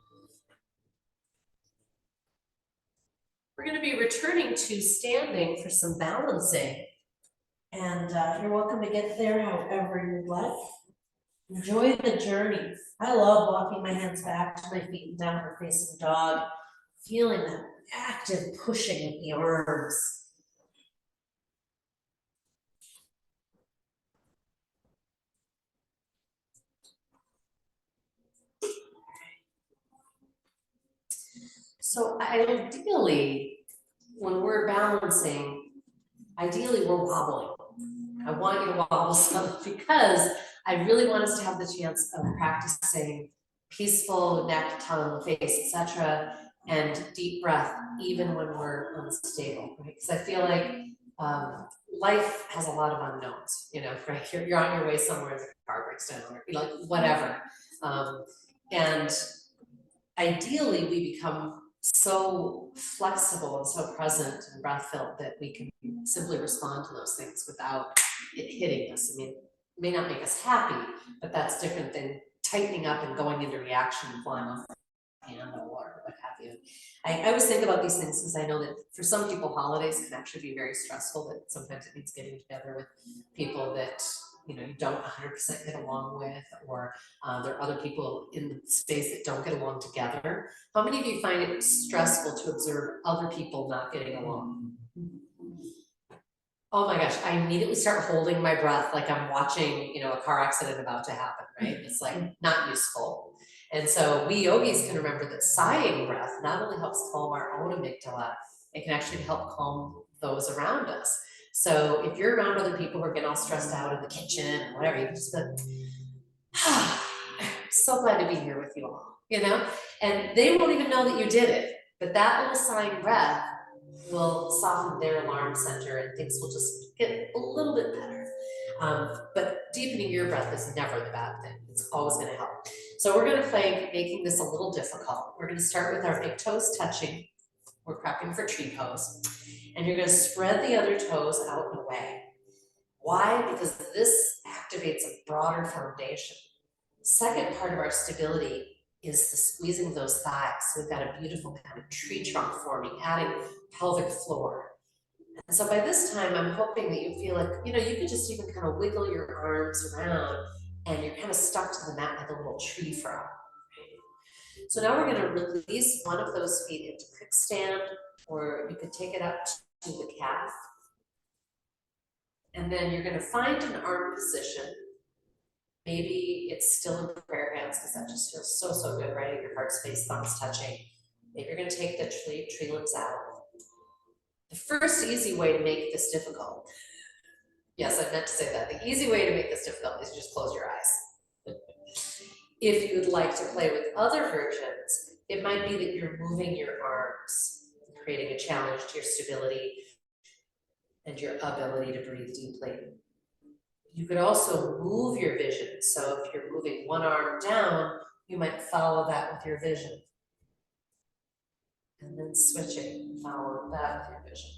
We're going to be returning to standing for some balancing. And you're welcome to get there however you'd like. Enjoy the journey. I love walking my hands back to my feet and downward facing dog, feeling that active pushing of the arms. So ideally, when we're balancing, ideally we're wobbling. I want you to wobble some because I really want us to have the chance of practicing peaceful neck, tongue, face, etc., and deep breath, even when we're unstable, right? Because I feel like life has a lot of unknowns, you know, right? You're on your way somewhere, the car breaks down, or like whatever. And ideally, we become so flexible and so present and breath-filled that we can simply respond to those things without it hitting us. I mean, it may not make us happy, but that's different than tightening up and going into reaction and flying off the handle or what have you. I always think about these things because I know that for some people, holidays can actually be very stressful, that sometimes it means getting together with people that you don't 100% get along with, or there are other people in the space that don't get along together. How many of you find it stressful to observe other people not getting along? Oh my gosh, I immediately start holding my breath like I'm watching, a car accident about to happen, right? It's like not useful. And so we yogis can remember that sighing breath not only helps calm our own amygdala, it can actually help calm those around us. So if you're around other people who are getting all stressed out in the kitchen or whatever, you can just go, so glad to be here with you all, and they won't even know that you did it, but that little sighing breath will soften their alarm center and things will just get a little bit better. But deepening your breath is never the bad thing. It's always going to help. So we're going to play making this a little difficult. We're going to start with our big toes touching. We're prepping for tree pose. And you're going to spread the other toes out and away. Why? Because this activates a broader foundation. Second part of our stability is the squeezing of those thighs. So we've got a beautiful kind of tree trunk forming, adding pelvic floor. And so by this time, I'm hoping that you feel like, you can just even kind of wiggle your arms around and you're kind of stuck to the mat like a little tree frog. So now we're going to release one of those feet into kickstand, or you could take it up to the calf. And then you're going to find an arm position. Maybe it's still in prayer hands because that just feels so, so good, right? Your heart space, thumbs touching. Maybe you're going to take the tree limbs out. The first easy way to make this difficult, yes, I meant to say that. The easy way to make this difficult is just close your eyes. If you'd like to play with other versions, it might be that you're moving your arms, creating a challenge to your stability and your ability to breathe deeply. You could also move your vision. So if you're moving one arm down, you might follow that with your vision. And then switching, follow that with your vision.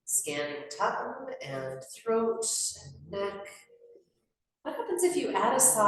Scanning tongue and throat and neck. What happens if you add a soft